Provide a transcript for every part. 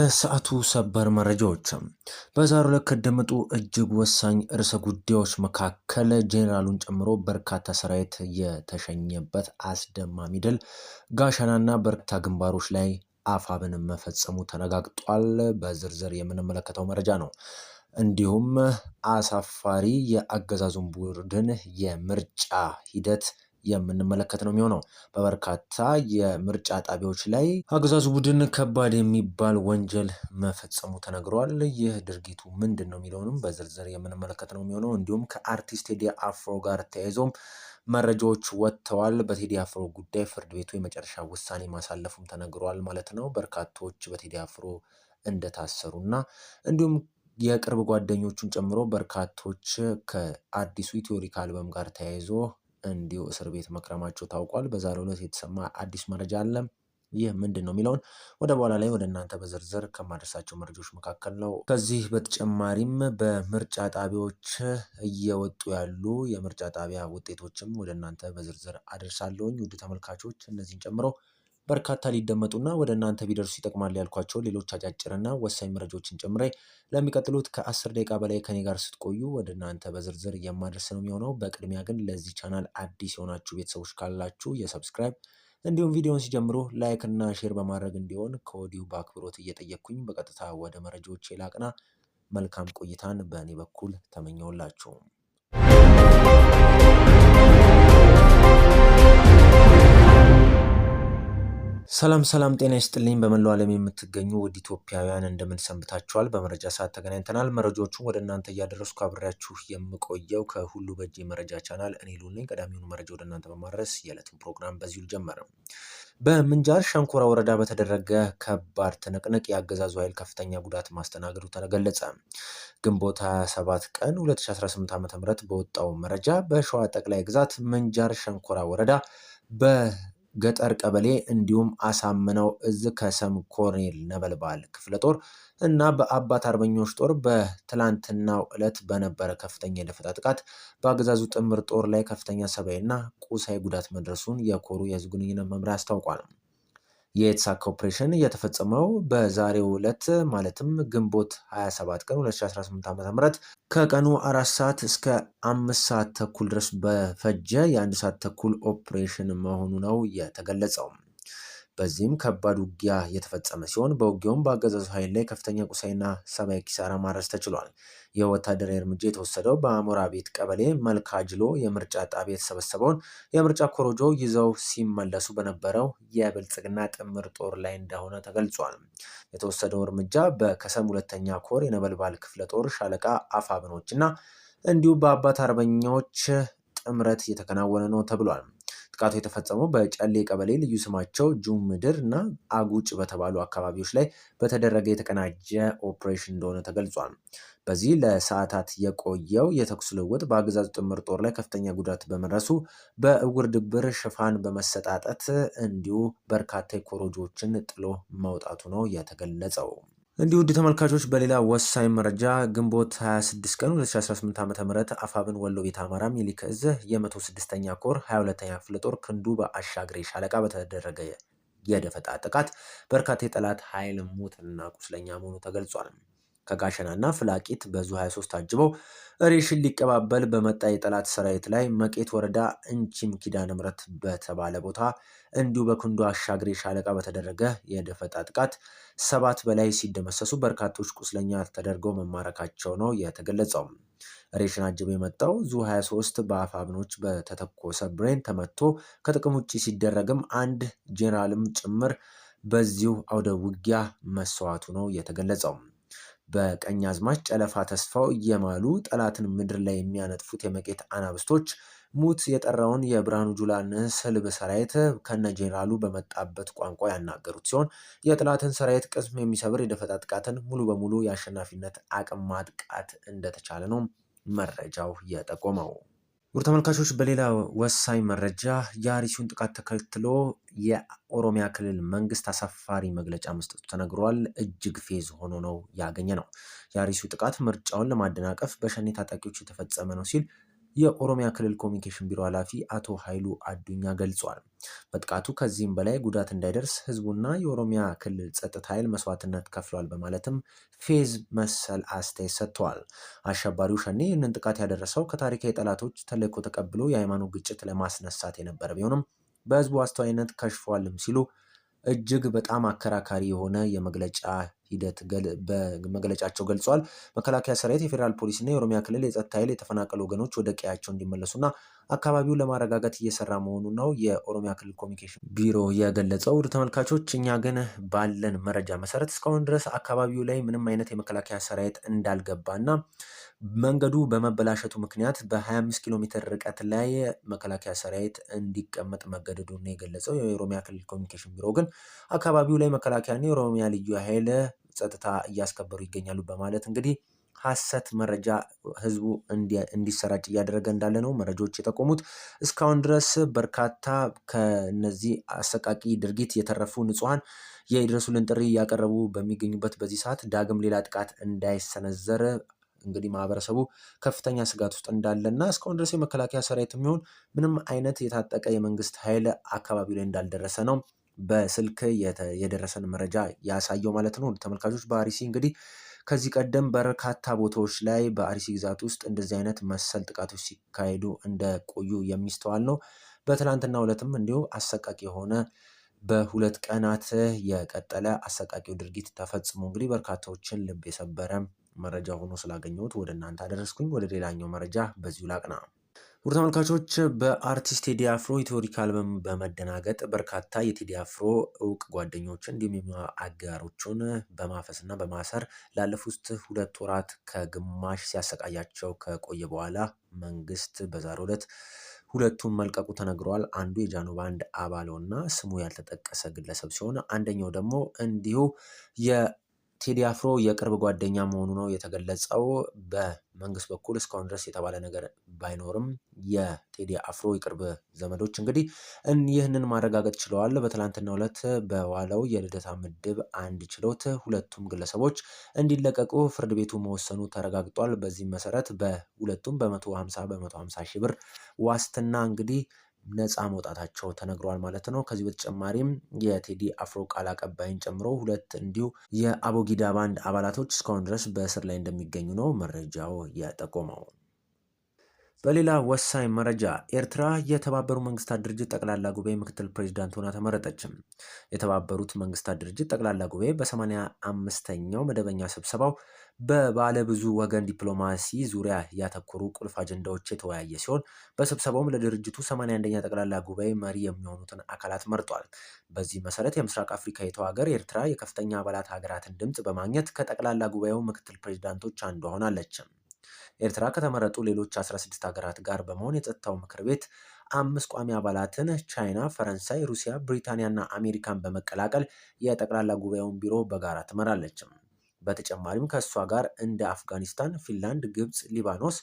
የሰዓቱ ሰበር መረጃዎች በዛሬው ዕለት ከደመጡ እጅግ ወሳኝ ርዕሰ ጉዳዮች መካከል ጄኔራሉን ጨምሮ በርካታ ሰራዊት የተሸኘበት አስደማሚ ድል ጋሸናና በርካታ ግንባሮች ላይ አፋብን መፈጸሙ ተረጋግጧል። በዝርዝር የምንመለከተው መረጃ ነው። እንዲሁም አሳፋሪ የአገዛዙን ቡድን የምርጫ ሂደት የምንመለከት ነው የሚሆነው። በበርካታ የምርጫ ጣቢያዎች ላይ አገዛዙ ቡድን ከባድ የሚባል ወንጀል መፈጸሙ ተነግሯል። ይህ ድርጊቱ ምንድን ነው የሚለውንም በዝርዝር የምንመለከት ነው የሚሆነው። እንዲሁም ከአርቲስት ቴዲ አፍሮ ጋር ተያይዞም መረጃዎች ወጥተዋል። በቴዲ አፍሮ ጉዳይ ፍርድ ቤቱ የመጨረሻ ውሳኔ ማሳለፉም ተነግሯል ማለት ነው። በርካቶች በቴዲ አፍሮ እንደታሰሩና እንዲሁም የቅርብ ጓደኞቹን ጨምሮ በርካቶች ከአዲሱ ኢትዮሪካ አልበም ጋር ተያይዞ እንዲሁ እስር ቤት መክረማቸው ታውቋል። በዛሬው ዕለት የተሰማ አዲስ መረጃ አለ። ይህ ምንድን ነው የሚለውን ወደ በኋላ ላይ ወደ እናንተ በዝርዝር ከማድረሳቸው መረጃዎች መካከል ነው። ከዚህ በተጨማሪም በምርጫ ጣቢያዎች እየወጡ ያሉ የምርጫ ጣቢያ ውጤቶችም ወደ እናንተ በዝርዝር አደርሳለሁኝ። ውድ ተመልካቾች እነዚህን ጨምሮ በርካታ ሊደመጡና ወደ እናንተ ቢደርሱ ይጠቅማል ያልኳቸው ሌሎች አጫጭርና ወሳኝ መረጃዎችን ጨምሬ ለሚቀጥሉት ከ10 ደቂቃ በላይ ከኔ ጋር ስትቆዩ ወደ እናንተ በዝርዝር የማድረስ ነው የሚሆነው። በቅድሚያ ግን ለዚህ ቻናል አዲስ የሆናችሁ ቤተሰቦች ካላችሁ የሰብስክራይብ እንዲሁም ቪዲዮውን ሲጀምሩ ላይክ እና ሼር በማድረግ እንዲሆን ከወዲሁ በአክብሮት እየጠየቅኩኝ በቀጥታ ወደ መረጃዎች ላቅና። መልካም ቆይታን በእኔ በኩል ተመኘውላችሁ። ሰላም ጤና ይስጥልኝ። በመላው ዓለም የምትገኙ ውድ ኢትዮጵያውያን እንደምን ሰንብታችኋል? በመረጃ ሰዓት ተገናኝተናል። መረጃዎቹን ወደ እናንተ እያደረስኩ አብሬያችሁ የምቆየው ከሁሉ በእጅ የመረጃ ቻናል እኔ ሉል ነኝ። ቀዳሚውን መረጃ ወደ እናንተ በማድረስ የዕለቱን ፕሮግራም በዚሁ ልጀምር። በምንጃር ሸንኮራ ወረዳ በተደረገ ከባድ ትንቅንቅ የአገዛዙ ኃይል ከፍተኛ ጉዳት ማስተናገዱ ተገለጸ። ግንቦት 27 ቀን 2018 ዓ.ም በወጣው መረጃ በሸዋ ጠቅላይ ግዛት ምንጃር ሸንኮራ ወረዳ ገጠር ቀበሌ እንዲሁም አሳምነው እዝ ከሰም ኮሎኔል ነበልባል ክፍለ ጦር እና በአባት አርበኞች ጦር በትላንትናው ዕለት በነበረ ከፍተኛ የደፈጣ ጥቃት በአገዛዙ ጥምር ጦር ላይ ከፍተኛ ሰብአዊና ቁሳዊ ጉዳት መድረሱን የኮሩ የህዝብ ግንኙነት መምሪያ አስታውቋል። የተሳካ ኦፕሬሽን የተፈጸመው በዛሬው ዕለት ማለትም ግንቦት 27 ቀን 2018 ዓ.ም ከቀኑ 4 ሰዓት እስከ 5 ሰዓት ተኩል ድረስ በፈጀ የ1 ሰዓት ተኩል ኦፕሬሽን መሆኑ ነው የተገለጸው። በዚህም ከባድ ውጊያ የተፈጸመ ሲሆን በውጊያውም በአገዛዙ ኃይል ላይ ከፍተኛ ቁሳዊና ሰብአዊ ኪሳራ ማድረስ ተችሏል። የወታደራዊ እርምጃ የተወሰደው በአሞራ ቤት ቀበሌ መልካጅሎ የምርጫ ጣቢያ የተሰበሰበውን የምርጫ ኮሮጆ ይዘው ሲመለሱ በነበረው የብልጽግና ጥምር ጦር ላይ እንደሆነ ተገልጿል። የተወሰደው እርምጃ በከሰም ሁለተኛ ኮር የነበልባል ክፍለ ጦር ሻለቃ አፋብኖች እና እንዲሁም በአባት አርበኞች ጥምረት የተከናወነ ነው ተብሏል። ጥቃቱ የተፈጸመው በጨሌ ቀበሌ ልዩ ስማቸው ጁም ምድር እና አጉጭ በተባሉ አካባቢዎች ላይ በተደረገ የተቀናጀ ኦፕሬሽን እንደሆነ ተገልጿል። በዚህ ለሰዓታት የቆየው የተኩስ ልውውጥ በአገዛዙ ጥምር ጦር ላይ ከፍተኛ ጉዳት በመድረሱ በእውር ድብር ሽፋን በመሰጣጠት እንዲሁ በርካታ ኮሮጆዎችን ጥሎ መውጣቱ ነው የተገለጸው። እንዲሁ ውድ ተመልካቾች በሌላ ወሳኝ መረጃ ግንቦት 26 ቀን 2018 ዓ.ም አፋብን ወሎ ቤተ አማራ ሚኒሊክ እዝ የ106ኛ ኮር 22ኛ ክፍለ ጦር ክንዱ በአሻግሬ ሻለቃ በተደረገ የደፈጣ ጥቃት በርካታ የጠላት ኃይል ሞትና ቁስለኛ መሆኑ ተገልጿል። ከጋሸናና ፍላቂት በዙ 23 ታጅበው ሬሽን ሊቀባበል በመጣ የጠላት ሰራዊት ላይ መቄት ወረዳ እንቺም ኪዳነ ምሕረት በተባለ ቦታ እንዲሁ በክንዱ አሻግሬ ሻለቃ በተደረገ የደፈጣ ጥቃት 7 በላይ ሲደመሰሱ በርካቶች ቁስለኛ ተደርገው መማረካቸው ነው የተገለጸው። ሬሽን አጅበው የመጣው ዙ 23 በአፋብኖች በተተኮሰ ብሬን ተመቶ ከጥቅም ውጭ ሲደረግም አንድ ጄኔራልም ጭምር በዚሁ አውደ ውጊያ መስዋዕቱ ነው የተገለጸው። በቀኝ አዝማች ጨለፋ ተስፋው እየማሉ ጠላትን ምድር ላይ የሚያነጥፉት የመቄት አናብስቶች ሙት የጠራውን የብርሃኑ ጁላን ስልብ ሰራዊት ከነ ጄኔራሉ በመጣበት ቋንቋ ያናገሩት ሲሆን የጠላትን ሰራዊት ቅስም የሚሰብር የደፈጣ ጥቃትን ሙሉ በሙሉ የአሸናፊነት አቅም ማጥቃት እንደተቻለ ነው መረጃው የጠቆመው። ውድ ተመልካቾች በሌላ ወሳኝ መረጃ የአርሲውን ጥቃት ተከትሎ የኦሮሚያ ክልል መንግስት አሳፋሪ መግለጫ መስጠቱ ተነግሯል። እጅግ ፌዝ ሆኖ ነው ያገኘ ነው። የአርሲው ጥቃት ምርጫውን ለማደናቀፍ በሸኔ ታጣቂዎች የተፈጸመ ነው ሲል የኦሮሚያ ክልል ኮሚኒኬሽን ቢሮ ኃላፊ አቶ ኃይሉ አዱኛ ገልጿል። በጥቃቱ ከዚህም በላይ ጉዳት እንዳይደርስ ህዝቡና የኦሮሚያ ክልል ጸጥታ ኃይል መስዋዕትነት ከፍሏል በማለትም ፌዝ መሰል አስተያየት ሰጥተዋል። አሸባሪው ሸኔ ይህንን ጥቃት ያደረሰው ከታሪካዊ ጠላቶች ተልዕኮ ተቀብሎ የሃይማኖት ግጭት ለማስነሳት የነበረ ቢሆንም በህዝቡ አስተዋይነት ከሽፏልም ሲሉ እጅግ በጣም አከራካሪ የሆነ የመግለጫ ሂደት በመግለጫቸው ገልጿል። መከላከያ ሰራዊት፣ የፌዴራል ፖሊስና የኦሮሚያ ክልል የጸጥታ ኃይል የተፈናቀሉ ወገኖች ወደ ቀያቸው እንዲመለሱና አካባቢውን ለማረጋጋት እየሰራ መሆኑ ነው የኦሮሚያ ክልል ኮሚኒኬሽን ቢሮ የገለጸው። ውድ ተመልካቾች፣ እኛ ግን ባለን መረጃ መሰረት እስካሁን ድረስ አካባቢው ላይ ምንም አይነት የመከላከያ ሰራዊት እንዳልገባና መንገዱ በመበላሸቱ ምክንያት በ25 ኪሎ ሜትር ርቀት ላይ መከላከያ ሰራዊት እንዲቀመጥ መገደዱን የገለጸው የኦሮሚያ ክልል ኮሚኒኬሽን ቢሮ ግን አካባቢው ላይ መከላከያና የኦሮሚያ ልዩ ኃይል ጸጥታ እያስከበሩ ይገኛሉ በማለት እንግዲህ ሐሰት መረጃ ህዝቡ እንዲሰራጭ እያደረገ እንዳለ ነው መረጃዎች የጠቆሙት። እስካሁን ድረስ በርካታ ከነዚህ አሰቃቂ ድርጊት የተረፉ ንጹሐን የይድረሱልን ጥሪ እያቀረቡ በሚገኙበት በዚህ ሰዓት ዳግም ሌላ ጥቃት እንዳይሰነዘር እንግዲህ ማህበረሰቡ ከፍተኛ ስጋት ውስጥ እንዳለና እስካሁን ድረስ የመከላከያ ሰራዊት የሚሆን ምንም አይነት የታጠቀ የመንግስት ኃይል አካባቢው ላይ እንዳልደረሰ ነው በስልክ የደረሰን መረጃ ያሳየው ማለት ነው። ተመልካቾች፣ በአርሲ እንግዲህ ከዚህ ቀደም በርካታ ቦታዎች ላይ በአርሲ ግዛት ውስጥ እንደዚህ አይነት መሰል ጥቃቶች ሲካሄዱ እንደቆዩ የሚስተዋል ነው። በትላንትናው ዕለትም እንዲሁ አሰቃቂ የሆነ በሁለት ቀናት የቀጠለ አሰቃቂው ድርጊት ተፈጽሞ እንግዲህ በርካታዎችን ልብ የሰበረ መረጃ ሆኖ ስላገኘሁት ወደ እናንተ አደረስኩኝ። ወደ ሌላኛው መረጃ በዚሁ ላቅና። ውድ ተመልካቾች፣ በአርቲስት ቴዲ አፍሮ የቴዎሪክ አልበም በመደናገጥ በርካታ የቴዲ አፍሮ እውቅ ጓደኞችን እንዲሁም አጋሮቹን በማፈስና በማሰር ላለፉት 2 ወራት ከግማሽ ሲያሰቃያቸው ከቆየ በኋላ መንግስት በዛሬው ዕለት ሁለቱን መልቀቁ ተነግሯል። አንዱ የጃኖ ባንድ አባልና ስሙ ያልተጠቀሰ ግለሰብ ሲሆን አንደኛው ደግሞ እንዲሁ ቴዲ አፍሮ የቅርብ ጓደኛ መሆኑ ነው የተገለጸው። በመንግስት በኩል እስካሁን ድረስ የተባለ ነገር ባይኖርም የቴዲ አፍሮ የቅርብ ዘመዶች እንግዲህ ይህንን ማረጋገጥ ችለዋል። በትላንትናው ዕለት በዋለው የልደታ ምድብ 1 ችሎት ሁለቱም ግለሰቦች እንዲለቀቁ ፍርድ ቤቱ መወሰኑ ተረጋግጧል። በዚህም መሰረት በሁለቱም በ150 ሺህ ብር ዋስትና እንግዲህ ነፃ መውጣታቸው ተነግሯል ማለት ነው። ከዚህ በተጨማሪም የቴዲ አፍሮ ቃል አቀባይን ጨምሮ 2 እንዲሁ የአቦጊዳ ባንድ አባላቶች እስካሁን ድረስ በእስር ላይ እንደሚገኙ ነው መረጃው የጠቆመው። በሌላ ወሳኝ መረጃ ኤርትራ የተባበሩት መንግስታት ድርጅት ጠቅላላ ጉባኤ ምክትል ፕሬዚዳንት ሆና ተመረጠችም። የተባበሩት መንግስታት ድርጅት ጠቅላላ ጉባኤ በ85ኛው መደበኛ ስብሰባው በባለብዙ ወገን ዲፕሎማሲ ዙሪያ ያተኮሩ ቁልፍ አጀንዳዎች የተወያየ ሲሆን በስብሰባውም ለድርጅቱ 81ኛ ጠቅላላ ጉባኤ መሪ የሚሆኑትን አካላት መርጧል። በዚህ መሰረት የምስራቅ አፍሪካዊቷ ሀገር ኤርትራ የከፍተኛ አባላት ሀገራትን ድምፅ በማግኘት ከጠቅላላ ጉባኤው ምክትል ፕሬዚዳንቶች አንዷ ሆናለች። ኤርትራ ከተመረጡ ሌሎች 16 ሀገራት ጋር በመሆን የጸጥታው ምክር ቤት 5 ቋሚ አባላትን ቻይና፣ ፈረንሳይ፣ ሩሲያ፣ ብሪታንያና አሜሪካን በመቀላቀል የጠቅላላ ጉባኤውን ቢሮ በጋራ ትመራለች። በተጨማሪም ከእሷ ጋር እንደ አፍጋኒስታን፣ ፊንላንድ፣ ግብፅ፣ ሊባኖስ፣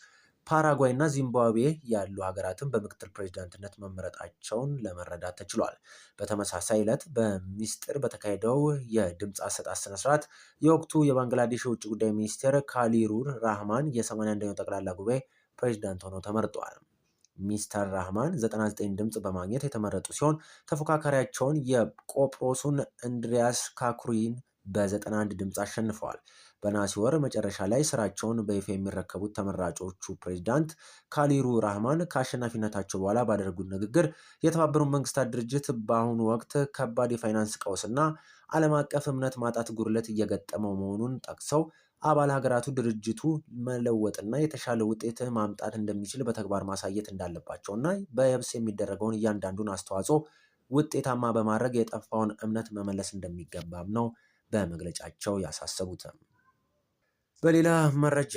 ፓራጓይ እና ዚምባብዌ ያሉ ሀገራትን በምክትል ፕሬዚዳንትነት መመረጣቸውን ለመረዳት ተችሏል። በተመሳሳይ ዕለት በሚስጥር በተካሄደው የድምፅ አሰጣጥ ስነስርዓት የወቅቱ የባንግላዴሽ የውጭ ጉዳይ ሚኒስቴር ካሊሩር ራህማን የ81ኛው ጠቅላላ ጉባኤ ፕሬዚዳንት ሆነው ተመርጠዋል። ሚስተር ራህማን 99 ድምፅ በማግኘት የተመረጡ ሲሆን ተፎካካሪያቸውን የቆጵሮሱን እንድሪያስ ካኩሪን በ91 ድምፅ አሸንፈዋል። በነሐሴ ወር መጨረሻ ላይ ስራቸውን በይፋ የሚረከቡት ተመራጮቹ ፕሬዚዳንት ካሊሩ ራህማን ከአሸናፊነታቸው በኋላ ባደረጉት ንግግር የተባበሩት መንግስታት ድርጅት በአሁኑ ወቅት ከባድ የፋይናንስ ቀውስና ዓለም አቀፍ እምነት ማጣት ጉድለት እየገጠመው መሆኑን ጠቅሰው አባል ሀገራቱ ድርጅቱ መለወጥና የተሻለ ውጤት ማምጣት እንደሚችል በተግባር ማሳየት እንዳለባቸውና በየብስ የሚደረገውን እያንዳንዱን አስተዋጽኦ ውጤታማ በማድረግ የጠፋውን እምነት መመለስ እንደሚገባም ነው በመግለጫቸው ያሳሰቡት። በሌላ መረጃ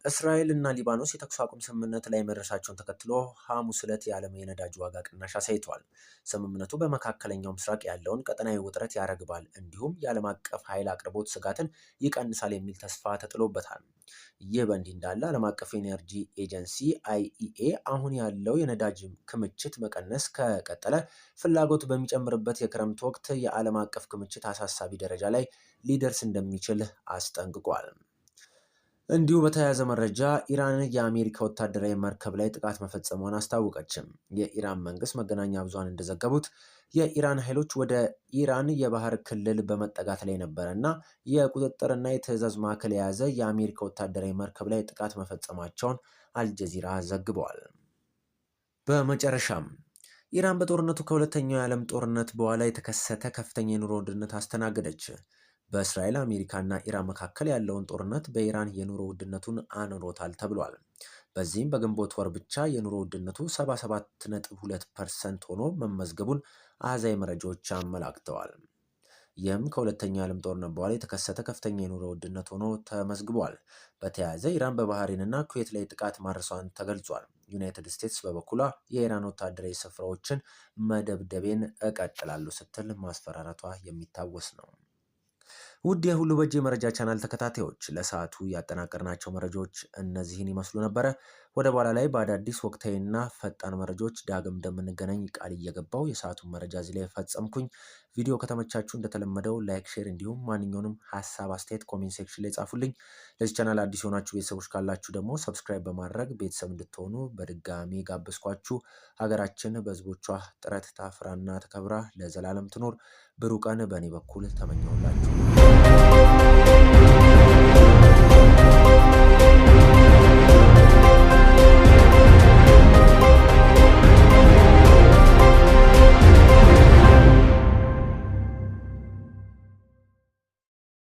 እስራኤል እና ሊባኖስ የተኩስ አቁም ስምምነት ላይ መድረሳቸውን ተከትሎ ሐሙስ ዕለት የዓለም የነዳጅ ዋጋ ቅናሽ አሳይቷል። ስምምነቱ በመካከለኛው ምስራቅ ያለውን ቀጠናዊ ውጥረት ያረግባል፣ እንዲሁም የዓለም አቀፍ ኃይል አቅርቦት ስጋትን ይቀንሳል የሚል ተስፋ ተጥሎበታል። ይህ በእንዲህ እንዳለ ዓለም አቀፍ ኤነርጂ ኤጀንሲ IEA አሁን ያለው የነዳጅ ክምችት መቀነስ ከቀጠለ ፍላጎት በሚጨምርበት የክረምት ወቅት የዓለም አቀፍ ክምችት አሳሳቢ ደረጃ ላይ ሊደርስ እንደሚችል አስጠንቅቋል። እንዲሁ በተያያዘ መረጃ ኢራን የአሜሪካ ወታደራዊ መርከብ ላይ ጥቃት መፈጸሟን አስታወቀች። የኢራን መንግስት መገናኛ ብዙሃን እንደዘገቡት የኢራን ኃይሎች ወደ ኢራን የባህር ክልል በመጠጋት ላይ ነበረ እና የቁጥጥርና የትዕዛዝ ማዕከል የያዘ የአሜሪካ ወታደራዊ መርከብ ላይ ጥቃት መፈጸማቸውን አልጀዚራ ዘግበዋል። በመጨረሻም ኢራን በጦርነቱ ከሁለተኛው የዓለም ጦርነት በኋላ የተከሰተ ከፍተኛ የኑሮ ውድነት አስተናገደች። በእስራኤል አሜሪካና ኢራን መካከል ያለውን ጦርነት በኢራን የኑሮ ውድነቱን አንሮታል ተብሏል። በዚህም በግንቦት ወር ብቻ የኑሮ ውድነቱ 77.2% ሆኖ መመዝገቡን አሃዛዊ መረጃዎች አመላክተዋል። ይህም ከሁለተኛው የዓለም ጦርነት በኋላ የተከሰተ ከፍተኛ የኑሮ ውድነት ሆኖ ተመዝግቧል። በተያያዘ ኢራን በባህሬንና ኩዌት ላይ ጥቃት ማድረሷን ተገልጿል። ዩናይትድ ስቴትስ በበኩሏ የኢራን ወታደራዊ ስፍራዎችን መደብደቤን እቀጥላለሁ ስትል ማስፈራራቷ የሚታወስ ነው። ውድ የሁሉ በእጅ መረጃ ቻናል ተከታታዮች ለሰዓቱ ያጠናቀርናቸው መረጃዎች እነዚህን ይመስሉ ነበረ። ወደ በኋላ ላይ በአዳዲስ ወቅታዊና ፈጣን መረጃዎች ዳግም እንደምንገናኝ ቃል እየገባው የሰዓቱን መረጃ እዚህ ላይ ፈጸምኩኝ። ቪዲዮ ከተመቻችሁ እንደተለመደው ላይክ፣ ሼር እንዲሁም ማንኛውንም ሀሳብ አስተያየት ኮሜንት ሴክሽን ላይ ጻፉልኝ። ለዚህ ቻናል አዲስ የሆናችሁ ቤተሰቦች ካላችሁ ደግሞ ሰብስክራይብ በማድረግ ቤተሰብ እንድትሆኑ በድጋሚ ጋበዝኳችሁ። ሀገራችን በህዝቦቿ ጥረት ታፍራና ተከብራ ለዘላለም ትኖር። ብሩህ ቀን በእኔ በኩል ተመኘሁላችሁ።